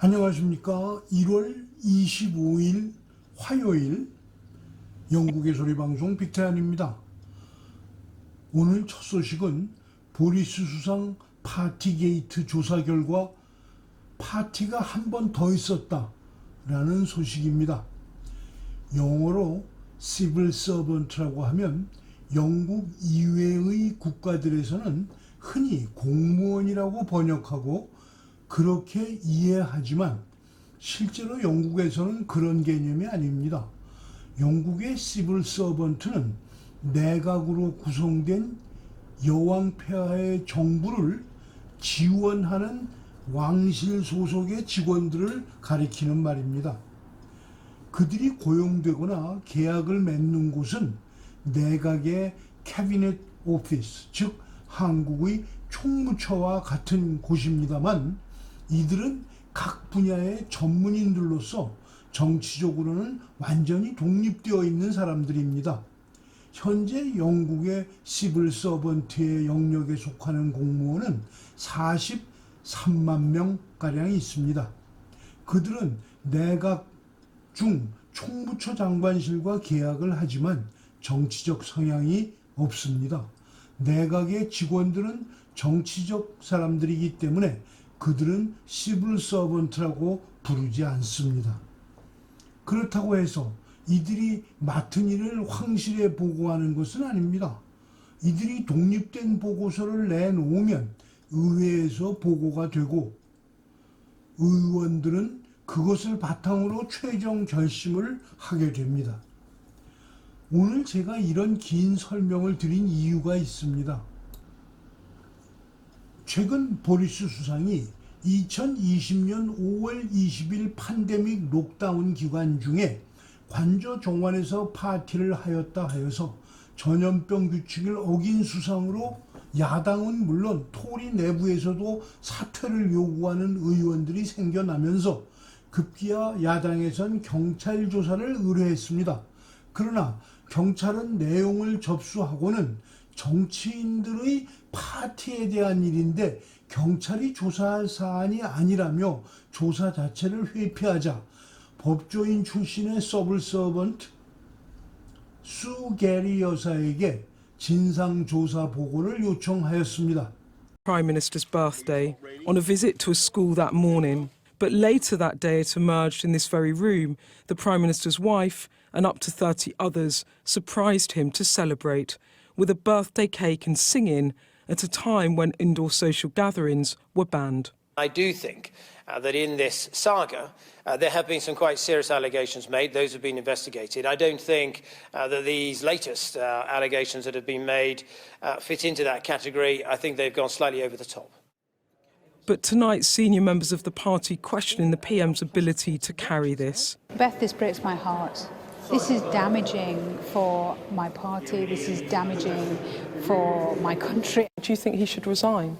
안녕하십니까. 1월 25일 화요일 영국의 소리방송 빅태안입니다. 오늘 첫 소식은 보리스 수상 파티게이트 조사 결과 파티가 한 번 더 있었다라는 소식입니다. 영어로 civil servant라고 하면 영국 이외의 국가들에서는 흔히 공무원이라고 번역하고 그렇게 이해하지만 실제로 영국에서는 그런 개념이 아닙니다. 영국의 civil servant는 내각으로 구성된 여왕 폐하의 정부를 지원하는 왕실 소속의 직원들을 가리키는 말입니다. 그들이 고용되거나 계약을 맺는 곳은 내각의 캐비넷 오피스, 즉 한국의 총무처와 같은 곳입니다만 이들은 각 분야의 전문인들로서 정치적으로는 완전히 독립되어 있는 사람들입니다. 현재 영국의 시블 서번트의 영역에 속하는 공무원은 43만 명가량 있습니다. 그들은 내각 중 총무처 장관실과 계약을 하지만 정치적 성향이 없습니다. 내각의 직원들은 정치적 사람들이기 때문에 그들은 시블 서번트라고 부르지 않습니다. 그렇다고 해서 이들이 맡은 일을 황실에 보고하는 것은 아닙니다. 이들이 독립된 보고서를 내놓으면 의회에서 보고가 되고 의원들은 그것을 바탕으로 최종 결심을 하게 됩니다. 오늘 제가 이런 긴 설명을 드린 이유가 있습니다. 최근 보리스 수상이 2020년 5월 20일 팬데믹 록다운 기간 중에 관저 정원에서 파티를 하였다 하여서 전염병 규칙을 어긴 수상으로 야당은 물론 토리 내부에서도 사퇴를 요구하는 의원들이 생겨나면서 급기야 야당에선 경찰 조사를 의뢰했습니다. 그러나 경찰은 내용을 접수하고는 정치인들의 파티에 대한 일인데 경찰이 조사할 사안이 아니라며 조사 자체를 회피하자 법조인 출신의 서블 서번트 수 게리 여사에게 진상조사 보고를 요청하였습니다. Prime Minister's birthday on a visit to a school that morning. But later that day it emerged in this very room the Prime Minister's wife and up to 30 others surprised him to celebrate with a birthday cake and singing at a time when indoor social gatherings were banned. I do think that in this saga there have been some quite serious allegations made. Those have been investigated. I don't think that these latest allegations that have been made fit into that category. I think they've gone slightly over the top. But tonight, senior members of the party questioning the PM's ability to carry this. Beth, this breaks my heart. This is damaging for my party. This is damaging for my country. Do you think he should resign?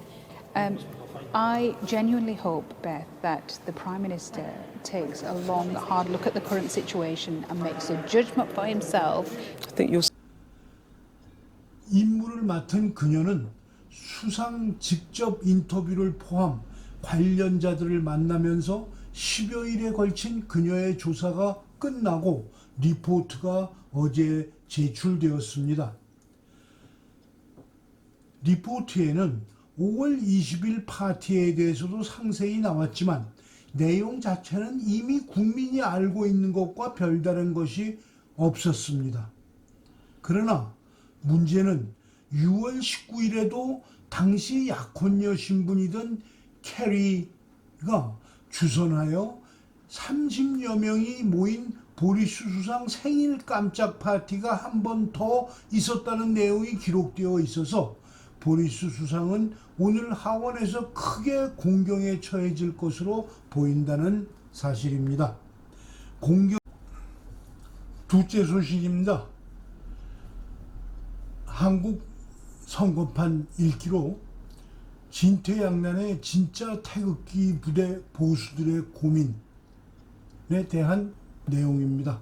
I genuinely hope, Beth, that the Prime Minister takes a long, hard look at the current situation and makes a judgment for himself. I think you're... 임무를 맡은 그녀는 수상 직접 인터뷰를 포함 관련자들을 만나면서 10여일에 걸친 그녀의 조사가 끝나고 리포트가 어제 제출되었습니다. 리포트에는 5월 20일 파티에 대해서도 상세히 나왔지만 내용 자체는 이미 국민이 알고 있는 것과 별다른 것이 없었습니다. 그러나 문제는 6월 19일에도 당시 약혼녀 신분이던 캐리가 주선하여 30여 명이 모인 보리스 수상 생일 깜짝 파티가 한 번 더 있었다는 내용이 기록되어 있어서 보리스 수상은 오늘 하원에서 크게 공경에 처해질 것으로 보인다는 사실입니다. 둘째 소식입니다. 한국 선거판 읽기로 진퇴양난의 진짜 태극기 부대 보수들의 고민에 대한 내용입니다.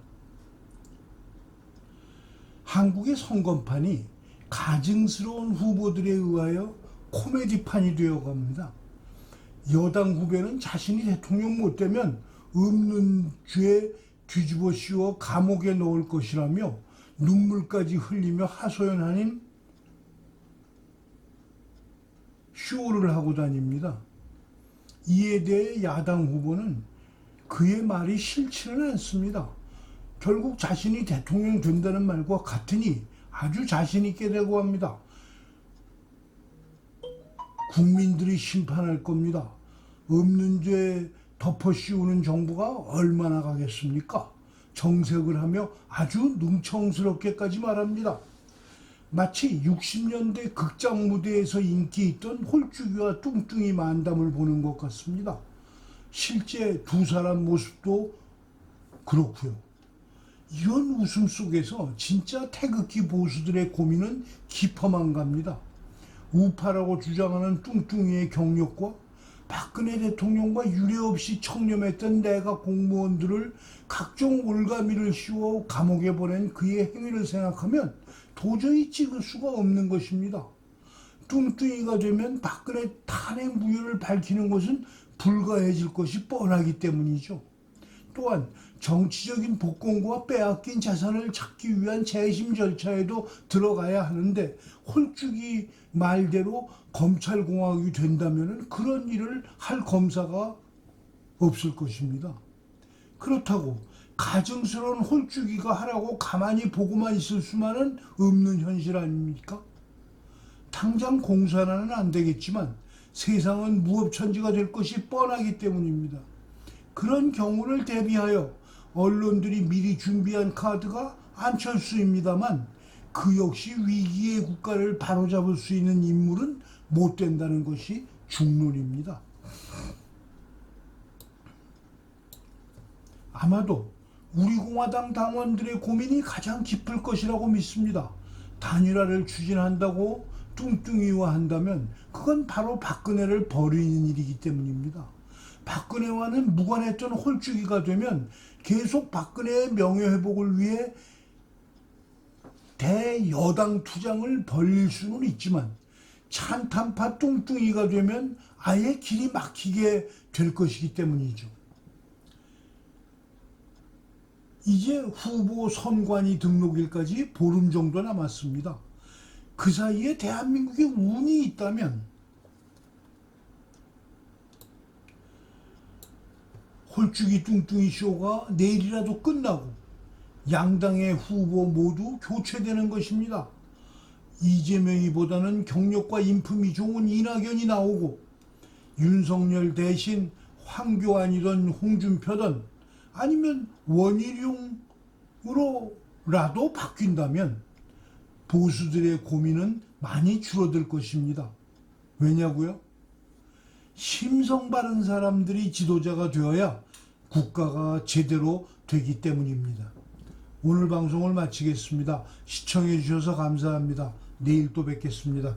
한국의 선거판이 가증스러운 후보들에 의하여 코미디판이 되어갑니다. 여당 후배는 자신이 대통령 못 되면 없는 죄 뒤집어 씌워 감옥에 넣을 것이라며 눈물까지 흘리며 하소연하는 쇼를 하고 다닙니다. 이에 대해 야당 후보는 그의 말이 싫지는 않습니다. 결국 자신이 대통령 된다는 말과 같으니 아주 자신 있게 되고 합니다. 국민들이 심판할 겁니다. 없는 죄 덮어 씌우는 정부가 얼마나 가겠습니까? 정색을 하며 아주 능청스럽게까지 말합니다. 마치 60년대 극장 무대에서 인기 있던 홀쭉이와 뚱뚱이 만담을 보는 것 같습니다. 실제 두 사람 모습도 그렇고요. 이런 웃음 속에서 진짜 태극기 보수들의 고민은 깊어만 갑니다. 우파라고 주장하는 뚱뚱이의 경력과 박근혜 대통령과 유례없이 청렴했던 내각 공무원들을 각종 올가미를 씌워 감옥에 보낸 그의 행위를 생각하면 도저히 찍을 수가 없는 것입니다. 뚱뚱이가 되면 박근혜 탄핵 무효를 밝히는 것은 불가해질 것이 뻔하기 때문이죠. 또한 정치적인 복권과 빼앗긴 자산을 찾기 위한 재심 절차에도 들어가야 하는데 홀쭉이 말대로 검찰공화국이 된다면 그런 일을 할 검사가 없을 것입니다. 그렇다고 가증스러운 홀쭉이가 하라고 가만히 보고만 있을 수만은 없는 현실 아닙니까? 당장 공산화는 안 되겠지만 세상은 무법천지가 될 것이 뻔하기 때문입니다. 그런 경우를 대비하여 언론들이 미리 준비한 카드가 안철수입니다만 그 역시 위기의 국가를 바로잡을 수 있는 인물은 못 된다는 것이 중론입니다. 아마도 우리 공화당 당원들의 고민이 가장 깊을 것이라고 믿습니다. 단일화를 추진한다고 뚱뚱이와 한다면 그건 바로 박근혜를 버리는 일이기 때문입니다. 박근혜와는 무관했던 홀쭉이가 되면 계속 박근혜의 명예회복을 위해 대여당 투장을 벌릴 수는 있지만 찬탄파 뚱뚱이가 되면 아예 길이 막히게 될 것이기 때문이죠. 이제 후보 선관위 등록일까지 보름 정도 남았습니다. 그 사이에 대한민국에 운이 있다면 홀쭉이 뚱뚱이 쇼가 내일이라도 끝나고 양당의 후보 모두 교체되는 것입니다. 이재명이보다는 경력과 인품이 좋은 이낙연이 나오고 윤석열 대신 황교안이던 홍준표든 아니면 원희룡으로라도 바뀐다면 보수들의 고민은 많이 줄어들 것입니다. 왜냐고요? 심성 바른 사람들이 지도자가 되어야 국가가 제대로 되기 때문입니다. 오늘 방송을 마치겠습니다. 시청해 주셔서 감사합니다. 내일 또 뵙겠습니다.